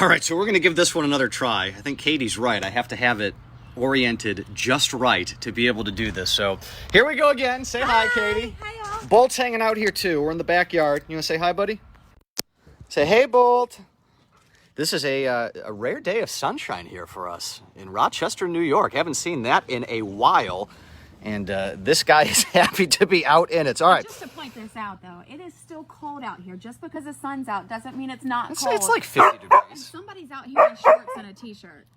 All right, so we're going to give this one another try. I think Katie's right. I have to have it oriented just right to be able to do this. So here we go again. Say hi, Katie. Hi, y'all. Bolt's hanging out here too. We're in the backyard. You want to say hi, buddy? Say hey, Bolt. This is a rare day of sunshine here for us in Rochester, New York. Haven't seen that in a while. And this guy is happy to be out in it. All right. Just to point this out, though, it is still cold out here. Just because the sun's out doesn't mean it's not cold. It's like 50 degrees. And somebody's out here in shorts and a t-shirt.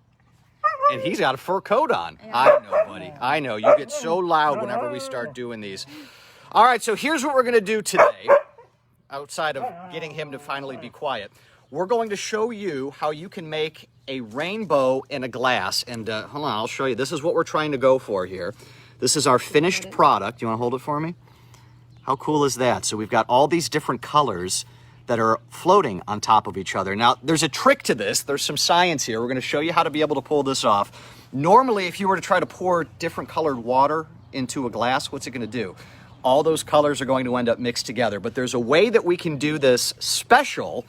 And he's got a fur coat on. Yeah. I know, buddy. I know. You get so loud whenever we start doing these. All right, so here's what we're going to do today, outside of getting him to finally be quiet. We're going to show you how you can make a rainbow in a glass. And hold on, I'll show you. This is what we're trying to go for here. This is our finished product. You want to hold it for me? How cool is that? So we've got all these different colors that are floating on top of each other. Now, there's a trick to this. There's some science here. We're going to show you how to be able to pull this off. Normally, if you were to try to pour different colored water into a glass, what's it going to do? All those colors are going to end up mixed together. But there's a way that we can do this special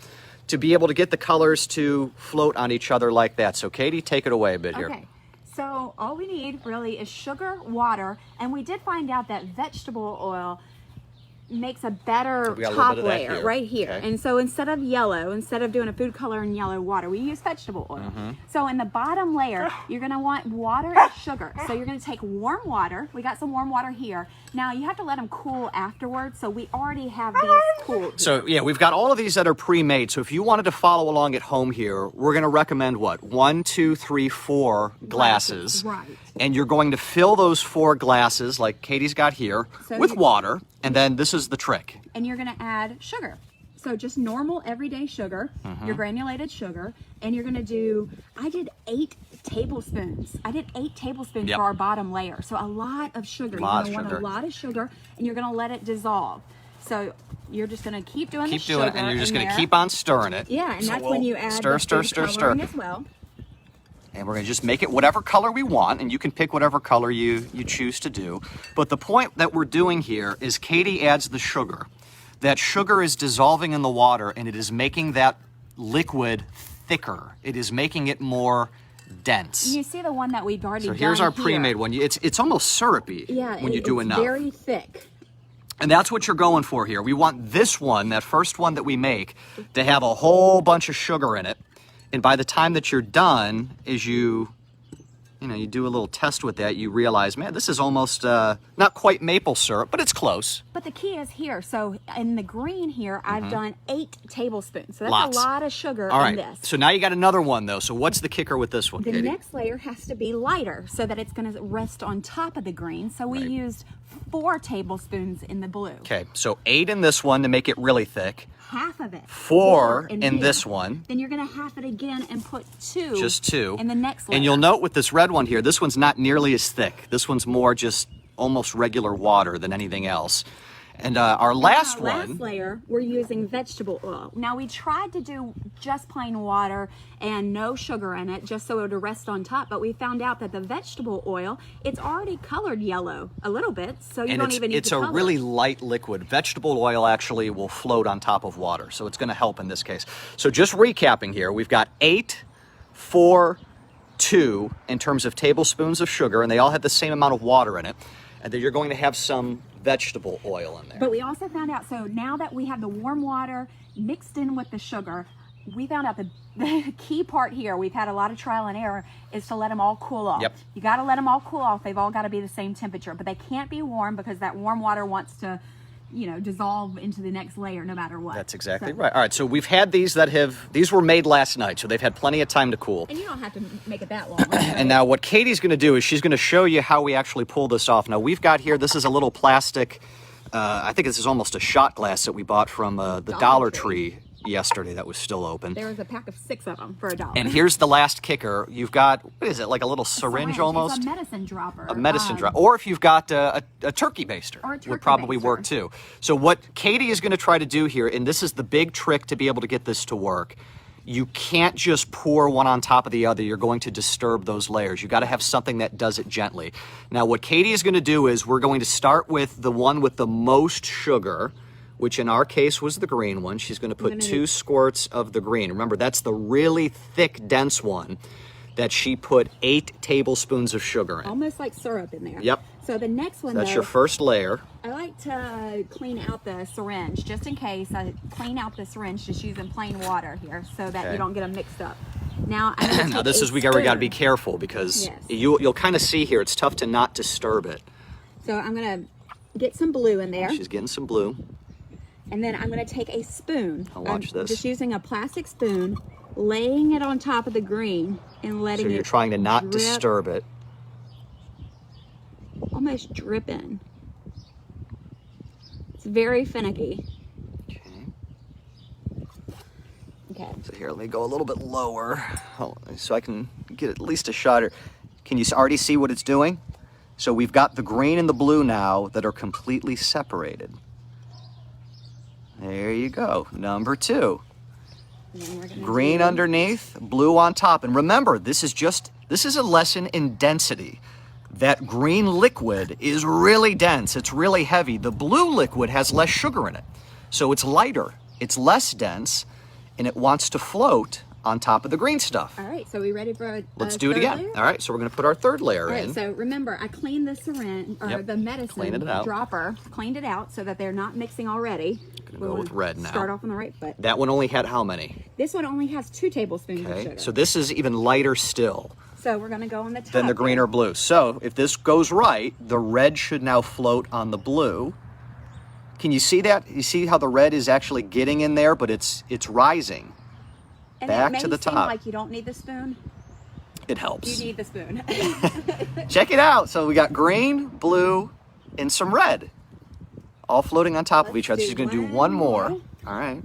to be able to get the colors to float on each other like that. So, Katie, take it away a bit here. Okay. So all we need really is sugar, water, and we did find out that vegetable oil makes a better top layer right here. Okay. And so instead of doing a food color in yellow water, we use vegetable oil. So in the bottom layer, you're gonna want water and sugar. So you're gonna take warm water. We got some warm water here. Now you have to let them cool afterwards. So we already have these cooled. So yeah, we've got all of these that are pre-made. So if you wanted to follow along at home here, we're gonna recommend what? 1, 2, 3, 4 glasses. Right. And you're going to fill those 4 glasses, like Katie's got here, with water. And then this is the trick. And you're going to add sugar. So just normal everyday sugar, your granulated sugar. And you're going to do, I did 8 tablespoons. I did 8 tablespoons for our bottom layer. So a lot of sugar. You're going to want a lot of sugar. And you're going to let it dissolve. So you're just going to keep doing the sugar. Keep doing it, and you're just going to keep on stirring it. Yeah, and so that's when you add stir as well. And we're going to just make it whatever color we want, and you can pick whatever color you choose to do. But the point that we're doing here is Katie adds the sugar. That sugar is dissolving in the water, and it is making that liquid thicker. It is making it more dense. You see the one that we've already done. So here's our pre-made one. It's almost syrupy when you do enough. It's very thick. And that's what you're going for here. We want this one, that first one that we make, to have a whole bunch of sugar in it. And by the time that you're done, as you do a little test with that, you realize, man, this is almost not quite maple syrup, but it's close. But the key is here. So in the green here, I've done 8 tablespoons. So that's Lots. A lot of sugar All right. in this. So now you got another one, though. So what's the kicker with this one, The Katie? next layer has to be lighter so that it's going to rest on top of the green. So we used 4 tablespoons in the blue. Okay, so 8 in this one to make it really thick. Half of it. 4 in this one. Then you're going to half it again and put 2. Just 2. In the next layer. And you'll note with this red one here, this one's not nearly as thick. This one's more just almost regular water than anything else. And our last last layer, we're using vegetable oil. Now, we tried to do just plain water and no sugar in it, just so it would rest on top, but we found out that the vegetable oil, it's already colored yellow a little bit, so you don't even need to color. It's a really light liquid. Vegetable oil actually will float on top of water, so it's going to help in this case. So just recapping here, we've got 8, 4, 2 in terms of tablespoons of sugar, and they all have the same amount of water in it. And then you're going to have some vegetable oil in there. But we also found out, so now that we have the warm water mixed in with the sugar, we found out the key part here, we've had a lot of trial and error, is to let them all cool off. Yep. You got to let them all cool off. They've all got to be the same temperature, but they can't be warm because that warm water wants to, dissolve into the next layer no matter what. That's exactly right. All right, so we've had these these were made last night, so they've had plenty of time to cool. And you don't have to make it that long. And now what Katie's going to do is she's going to show you how we actually pull this off. Now we've got here, this is a little plastic, I think this is almost a shot glass that we bought from the Dollar Tree yesterday that was still open. There was a pack of 6 of them for $1. And here's the last kicker. You've got, what is it, like a little syringe almost? It's a medicine dropper. A medicine dropper. Or if you've got a turkey baster, would probably work too. So what Katie is going to try to do here, and this is the big trick to be able to get this to work, you can't just pour one on top of the other. You're going to disturb those layers. You got to have something that does it gently. Now what Katie is going to do is we're going to start with the one with the most sugar. which in our case was the green one. She's going to put 2 squirts of the green. Remember, that's the really thick, dense one that she put 8 tablespoons of sugar in. Almost like syrup in there. Yep. So the next one, That's your first layer. I like to clean out the syringe, just in case. I clean out the syringe just using plain water here so that you don't get them mixed up. Now, now this is, we got to be careful because you'll kind of see here, it's tough to not disturb it. So I'm going to get some blue in there. She's getting some blue. And then I'm going to take a spoon. Now watch this. Just using a plastic spoon, laying it on top of the green and letting it So you're trying to not disturb it. Almost drip in. It's very finicky. Okay. So here, let me go a little bit lower so I can get at least a shot. Can you already see what it's doing? So we've got the green and the blue now that are completely separated. There you go. Number 2. Green underneath, blue on top. And remember, this is a lesson in density. That green liquid is really dense. It's really heavy. The blue liquid has less sugar in it. So it's lighter. It's less dense. And it wants to float on top of the green stuff. All right, so we ready for Let's do it again. Layer? All right, so we're going to put our 3rd layer in. All right, so remember, I cleaned the syringe, or the medicine dropper, cleaned it out so that they're not mixing already. Going to go with red now. Start off on the right foot. That one only had how many? This one only has 2 tablespoons of sugar. So this is even lighter still. So we're going to go on the top. Than the green or blue. So if this goes right, the red should now float on the blue. Can you see that? You see how the red is actually getting in there, but it's rising. And back it may to the seem top. like you don't need the spoon. It helps. You need the spoon. Check it out. So we got green, blue, and some red, all floating on top of each other. She's going to do one more. All right.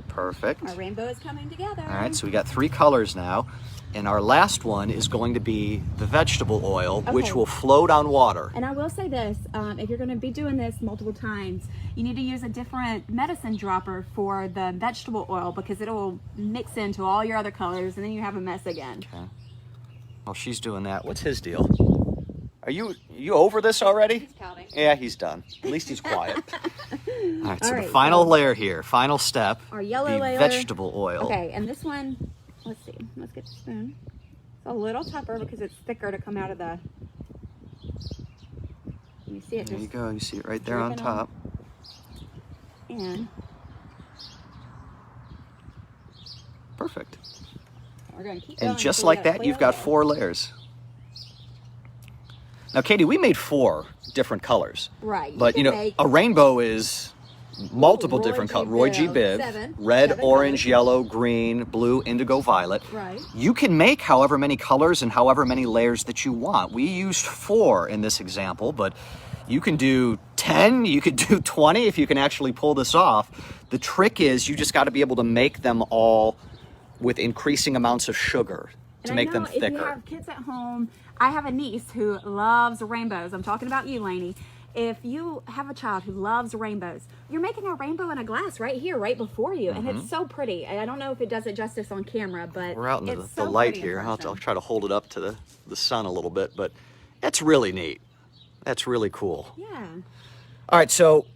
Perfect. Our rainbow is coming together. All right, so we got 3 colors now. And our last one is going to be the vegetable oil, which will float on water. And I will say this, if you're going to be doing this multiple times, you need to use a different medicine dropper for the vegetable oil because it'll mix into all your other colors and then you have a mess again. Okay. Well, she's doing that. What's his deal? Are you over this already? He's counting. Yeah, he's done. At least he's quiet. All right, so the final layer here, final step, our yellow layer. Vegetable oil. Okay, and this one, let's see, let's get the spoon. It's a little tougher because it's thicker to come out of the, you see it. There you go, you see it right there on top. And perfect. We're going to keep going. And just like that, you've got 4 layers. Now, Katie, we made 4 different colors. Right. But, you know, a rainbow is multiple different colors. Roy G. Biv. Red, orange, yellow, green, blue, indigo, violet. Right. You can make however many colors and however many layers that you want. We used 4 in this example, but you can do 10, you could do 20 if you can actually pull this off. The trick is you just got to be able to make them all with increasing amounts of sugar to make them thicker. If you have kids at home, I have a niece who loves rainbows. I'm talking about you, Lainey. If you have a child who loves rainbows, you're making a rainbow in a glass right here, right before you, and it's so pretty. I don't know if it does it justice on camera, but we're out in the light here. I'll try to hold it up to the sun a little bit, but that's really neat. That's really cool. Yeah. All right, so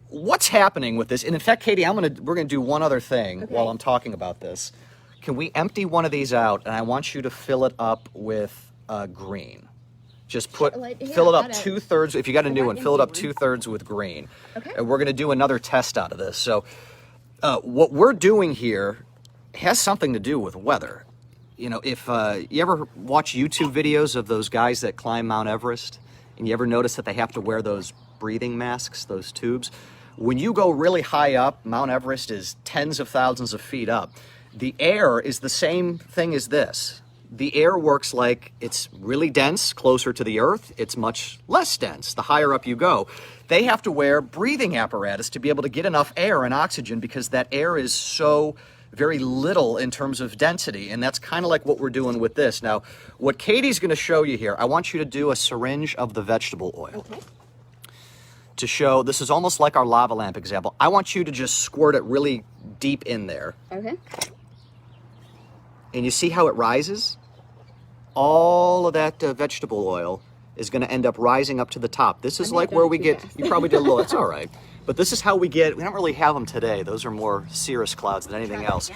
what's happening with this? And in fact, Katie, we're gonna do one other thing while I'm talking about this. Can we empty one of these out, and I want you to fill it up with green. Just fill it up 2/3. If you got a new one, fill it up 2/3 with green. Okay. And we're going to do another test out of this. So what we're doing here has something to do with weather. You know, if you ever watch YouTube videos of those guys that climb Mount Everest, and you ever notice that they have to wear those breathing masks, those tubes, when you go really high up, Mount Everest is tens of thousands of feet up. The air is the same thing as this. The air works like it's really dense closer to the earth. It's much less dense the higher up you go. They have to wear breathing apparatus to be able to get enough air and oxygen because that air is so very little in terms of density. And that's kind of like what we're doing with this. Now, what Katie's going to show you here, I want you to do a syringe of the vegetable oil. Okay. To show, this is almost like our lava lamp example. I want you to just squirt it really deep in there. Okay. And you see how it rises? All of that vegetable oil is going to end up rising up to the top. This is like where we get, you probably did a little, it's all right. But this is how we get, we don't really have them today. Those are more cirrus clouds than anything else.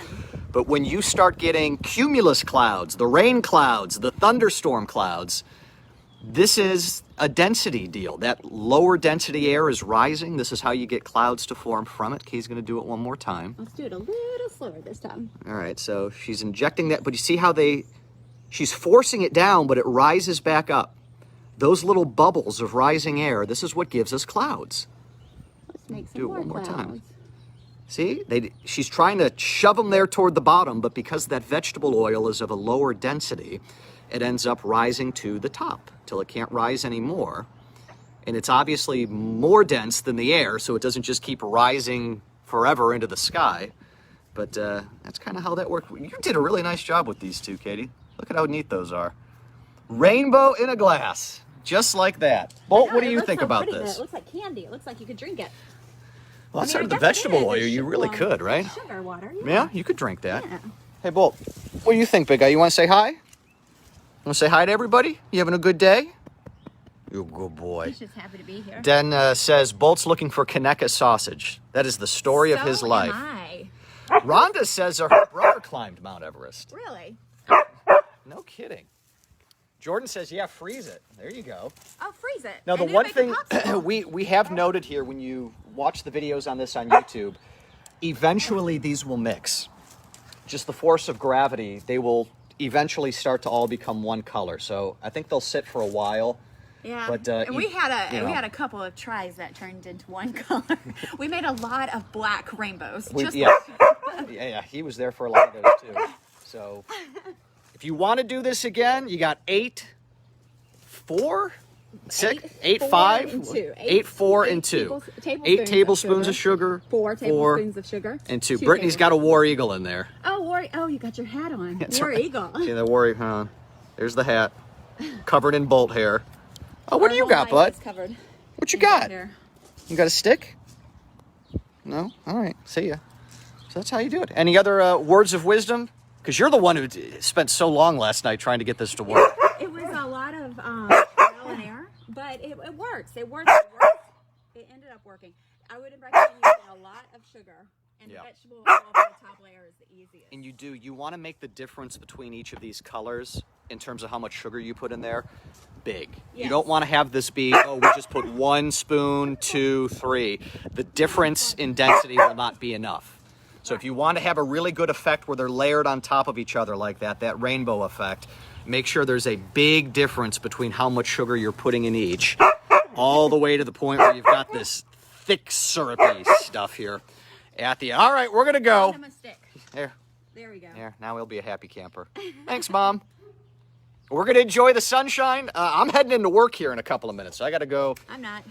But when you start getting cumulus clouds, the rain clouds, the thunderstorm clouds, this is a density deal. That lower density air is rising. This is how you get clouds to form from it. Kay's going to do it one more time. Let's do it a little slower this time. All right, so she's injecting that, but you see how she's forcing it down, but it rises back up. Those little bubbles of rising air, this is what gives us clouds. Let's make some do it one more clouds. time. See, she's trying to shove them there toward the bottom, but because that vegetable oil is of a lower density, it ends up rising to the top till it can't rise anymore. And it's obviously more dense than the air, so it doesn't just keep rising forever into the sky. But that's kind of how that worked. You did a really nice job with these two, Katie. Look at how neat those are. Rainbow in a glass, just like that. Bolt, what do you think about this? It looks like candy. It looks like you could drink it. Well, that's sort of the vegetable oil. You really could, right? Sugar water. Yeah, you could drink that. Yeah. Hey, Bolt, what do you think, big guy? You want to say hi? You want to say hi to everybody? You having a good day? You're a good boy. He's just happy to be here. Den says, Bolt's looking for Kaneka sausage. That is the story of his life. Am I. Rhonda says her brother climbed Mount Everest. Really? No kidding. Jordan says, yeah, freeze it. There you go. Oh, freeze it. Now, the one thing we have noted here when you watch the videos on this on YouTube, eventually these will mix. Just the force of gravity, they will eventually start to all become one color. So I think they'll sit for a while. Yeah, but, and we had a couple of tries that turned into one color. We made a lot of black rainbows. Yeah, he was there for a lot of those too. So if you want to do this again, you got 8, 4, 6, 8, 5, 8, 4, and 2. 8 tablespoons of sugar. 4 tablespoons of sugar. And 2. Brittany's got a war eagle in there. Oh, you got your hat on. War eagle. See the war eagle? Huh? There's the hat, covered in bolt hair. Oh, what do you got, bud? What you got? You got a stick? No? All right. See ya. So that's how you do it. Any other words of wisdom? Because you're the one who spent so long last night trying to get this to work. It was a lot of trial and error, but it works. It works. It ended up working. I would recommend using a lot of sugar. And vegetable oil for the top layer is the easiest. And you want to make the difference between each of these colors in terms of how much sugar you put in there big. Yes. You don't want to have this be, we just put 1 spoon, 2, 3. The difference in density will not be enough. So if you want to have a really good effect where they're layered on top of each other like that rainbow effect, make sure there's a big difference between how much sugar you're putting in each, all the way to the point where you've got this thick syrupy stuff here. At the all right, we're gonna go. There we go. There, now we'll be a happy camper. Thanks, Mom. We're gonna enjoy the sunshine. I'm heading into work here in a couple of minutes, so I gotta go. I'm not.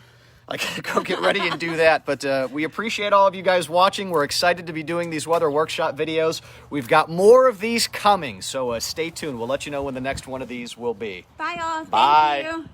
I gotta go get ready and do that. But we appreciate all of you guys watching. We're excited to be doing these weather workshop videos. We've got more of these coming, so stay tuned. We'll let you know when the next one of these will be. Bye, all. Bye. Thank you.